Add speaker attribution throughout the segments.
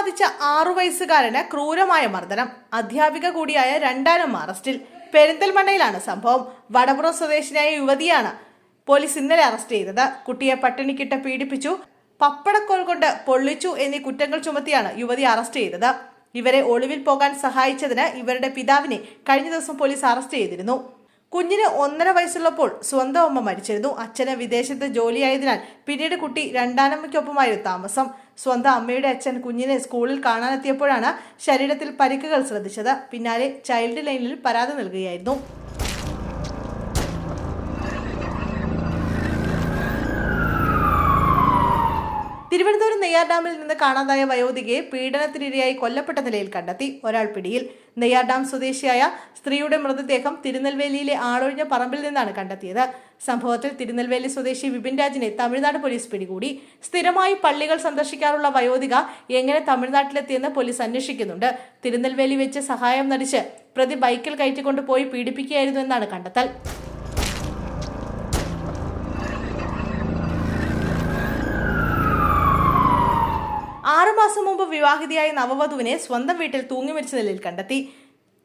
Speaker 1: ബാധിച്ച 6 വയസ്സുകാരന് ക്രൂരമായ മർദ്ദനം. അധ്യാപിക കൂടിയായ രണ്ടാനും അറസ്റ്റിൽ. പെരിന്തൽമണ്ണയിലാണ് സംഭവം. വടപുറം സ്വദേശിനിയായ യുവതിയാണ് പോലീസ് ഇന്നലെ അറസ്റ്റ് ചെയ്തത്. കുട്ടിയെ പട്ടിണിക്കിട്ട് പീഡിപ്പിച്ചു, പപ്പടക്കോൽ കൊണ്ട് പൊള്ളിച്ചു എന്നീ കുറ്റങ്ങൾ ചുമത്തിയാണ് യുവതി അറസ്റ്റ് ചെയ്തത്. ഇവരെ ഒളിവിൽ പോകാൻ സഹായിച്ചതിന് ഇവരുടെ പിതാവിനെ കഴിഞ്ഞ ദിവസം പോലീസ് അറസ്റ്റ് ചെയ്തിരുന്നു. കുഞ്ഞിന് 1.5 വയസ്സുള്ളപ്പോൾ സ്വന്തം അമ്മ മരിച്ചിരുന്നു. അച്ഛന് വിദേശത്ത് ജോലിയായതിനാൽ പിന്നീട് കുട്ടി രണ്ടാനമ്മയ്ക്കൊപ്പമായിരുന്നു താമസം. സ്വന്തം അമ്മയുടെ അച്ഛൻ കുഞ്ഞിനെ സ്കൂളിൽ കാണാനെത്തിയപ്പോഴാണ് ശരീരത്തിൽ പരിക്കുകൾ ശ്രദ്ധിച്ചത്. പിന്നാലെ ചൈൽഡ് ലൈനിൽ പരാതി നൽകുകയായിരുന്നു. തിരുവനന്തപുരം നെയ്യാർ ഡാമിൽ നിന്ന് കാണാതായ വയോധികയെ പീഡനത്തിനിരയായി കൊല്ലപ്പെട്ട നിലയിൽ കണ്ടെത്തി. ഒരാൾ പിടിയിൽ. നെയ്യാർ ഡാം സ്വദേശിയായ സ്ത്രീയുടെ മൃതദേഹം തിരുനെൽവേലിയിലെ ആളൊഴിഞ്ഞ പറമ്പിൽ നിന്നാണ് കണ്ടെത്തിയത്. സംഭവത്തിൽ തിരുനെൽവേലി സ്വദേശി വിപിൻ രാജിനെ തമിഴ്നാട് പോലീസ് പിടികൂടി. സ്ഥിരമായി പള്ളികൾ സന്ദർശിക്കാറുള്ള വയോധിക എങ്ങനെ തമിഴ്നാട്ടിലെത്തിയെന്ന് പോലീസ് അന്വേഷിക്കുന്നുണ്ട്. തിരുനെൽവേലി വെച്ച് സഹായം നടിച്ച് പ്രതി ബൈക്കിൽ കയറ്റിക്കൊണ്ട് പോയി പീഡിപ്പിക്കുകയായിരുന്നു എന്നാണ് കണ്ടെത്തൽ. 6 മാസം മുമ്പ് വിവാഹിതയായ നവവധുവിനെ സ്വന്തം വീട്ടിൽ തൂങ്ങി മരിച്ച നിലയിൽ കണ്ടെത്തി.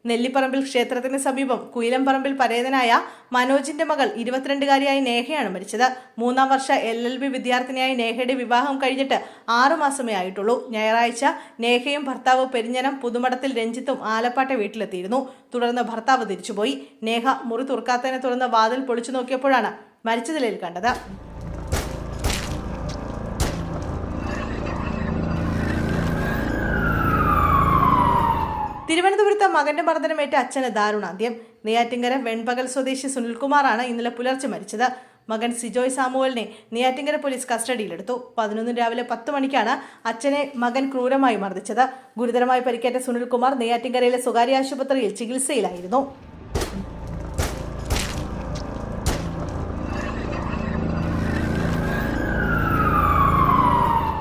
Speaker 1: നെല്ലിപ്പറമ്പിൽ ക്ഷേത്രത്തിന് സമീപം കുയിലംപറമ്പിൽ പരേതനായ മനോജിന്റെ മകൾ 22-കാരിയായ നേഹയാണ് മരിച്ചത്. 3-ാം വർഷ LLB വിദ്യാർത്ഥിനിയായ നേഹയുടെ വിവാഹം കഴിഞ്ഞിട്ട് 6 മാസമേ ആയിട്ടുള്ളൂ. ഞായറാഴ്ച നേഹയും ഭർത്താവ് പെരിഞ്ഞനം പുതുമടത്തിൽ രഞ്ജിത്തും ആലപ്പാട്ടെ വീട്ടിലെത്തിയിരുന്നു. തുടർന്ന് ഭർത്താവ് തിരിച്ചുപോയി. നേഹ മുറി തുറക്കാത്തതിനെ തുടർന്ന് വാതിൽ പൊളിച്ചു നോക്കിയപ്പോഴാണ് മരിച്ച നിലയിൽ കണ്ടത്. തിരുവനന്തപുരത്ത് മകന്റെ മർദ്ദനമേറ്റ അച്ഛന് ദാരുണാന്ത്യം. നെയ്യാറ്റിങ്കര വെൺപകൽ സ്വദേശി സുനിൽകുമാറാണ് ഇന്നലെ പുലർച്ചെ മരിച്ചത്. മകൻ സിജോയ് സാമുവലിനെ നെയ്യാറ്റിങ്കര പോലീസ് കസ്റ്റഡിയിലെടുത്തു. 11 രാവിലെ 10 മണിക്കാണ് അച്ഛനെ മകൻ ക്രൂരമായി മർദ്ദിച്ചത്. ഗുരുതരമായി പരിക്കേറ്റ സുനിൽകുമാർ നെയ്യാറ്റിങ്കരയിലെ സ്വകാര്യ ആശുപത്രിയിൽ ചികിത്സയിലായിരുന്നു.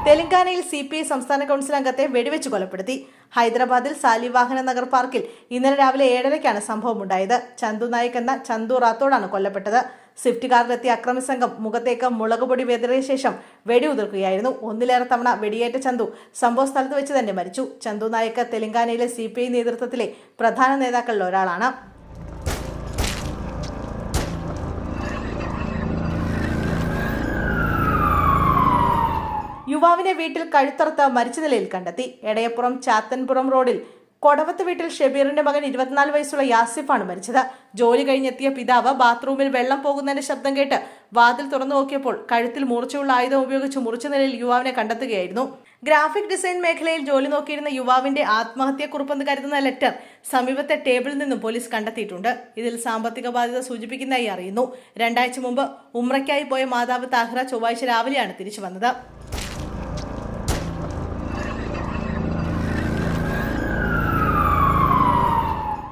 Speaker 1: തെലങ്കാനയിൽ CPI സംസ്ഥാന കൗൺസിൽ അംഗത്തെ വെടിവെച്ച് കൊലപ്പെടുത്തി. ഹൈദരാബാദിൽ സാലിവാഹന നഗർ പാർക്കിൽ ഇന്നലെ രാവിലെ 7:30ക്കാണ് സംഭവമുണ്ടായത്. ചന്തു നായിക് എന്ന ചന്തു റാത്തോഡാണ് കൊല്ലപ്പെട്ടത്. സ്വിഫ്റ്റ് കാറിലെത്തിയ അക്രമി സംഘം മുഖത്തേക്ക് മുളകുപൊടി വിതറിയ ശേഷം വെടിയുതിർക്കുകയായിരുന്നു. 1-ലേറെ തവണ വെടിയേറ്റ ചന്തു സംഭവ സ്ഥലത്ത് വെച്ച് തന്നെ മരിച്ചു. ചന്തു നായിക് തെലങ്കാനയിലെ CPI നേതൃത്വത്തിലെ പ്രധാന നേതാക്കളിൽ ഒരാളാണ്. യുവാവിനെ വീട്ടിൽ കഴുത്തറുത്ത് മരിച്ച നിലയിൽ കണ്ടെത്തി. എടയപ്പുറം ചാത്തൻപുറം റോഡിൽ കൊടവത്ത് വീട്ടിൽ ഷബീറിന്റെ മകൻ 24 വയസ്സുള്ള യാസിഫാണ് മരിച്ചത്. ജോലി കഴിഞ്ഞെത്തിയ പിതാവ് ബാത്റൂമിൽ വെള്ളം പോകുന്നതിന്റെ ശബ്ദം കേട്ട് വാതിൽ തുറന്നു നോക്കിയപ്പോൾ കഴുത്തിൽ മൂർച്ചയുള്ള ആയുധം ഉപയോഗിച്ച് മുറിച്ച നിലയിൽ യുവാവിനെ കണ്ടെത്തുകയായിരുന്നു. ഗ്രാഫിക് ഡിസൈൻ മേഖലയിൽ ജോലി നോക്കിയിരുന്ന യുവാവിന്റെ ആത്മഹത്യാക്കുറിപ്പെന്ന് കരുതുന്ന ലെറ്റർ സമീപത്തെ ടേബിളിൽ നിന്നും പോലീസ് കണ്ടെത്തിയിട്ടുണ്ട്. ഇതിൽ സാമ്പത്തിക ബാധ്യത സൂചിപ്പിക്കുന്നതായി അറിയുന്നു. 2 ആഴ്ച മുമ്പ് ഉംറയ്ക്കായി പോയ മാതാവ് താഹിറ ചൊവ്വാഴ്ച രാവിലെയാണ് തിരിച്ചു വന്നത്.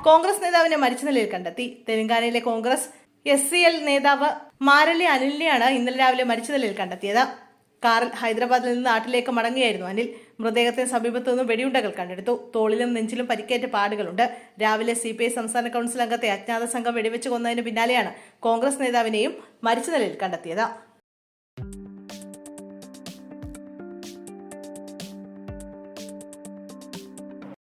Speaker 1: കോൺഗ്രസ് നേതാവിനെ മരിച്ച നിലയിൽ കണ്ടെത്തി. തെലങ്കാനയിലെ കോൺഗ്രസ് SCL നേതാവ് മാരലി അനിലിനെയാണ് ഇന്നലെ രാവിലെ മരിച്ച നിലയിൽ കണ്ടെത്തിയത്. കാറിൽ ഹൈദരാബാദിൽ നിന്ന് നാട്ടിലേക്ക് മടങ്ങുകയായിരുന്നു അനിൽ. മൃതദേഹത്തിന് സമീപത്തു നിന്ന് വെടിയുണ്ടകൾ കണ്ടെടുത്തു. തോളിലും നെഞ്ചിലും പരിക്കേറ്റ പാടുകളുണ്ട്. രാവിലെ CPI സംസ്ഥാന കൗൺസിൽ അംഗത്തെ അജ്ഞാത സംഘം വെടിവെച്ച് കൊന്നതിന് പിന്നാലെയാണ് കോൺഗ്രസ് നേതാവിനെയും മരിച്ച നിലയിൽ കണ്ടെത്തിയത്.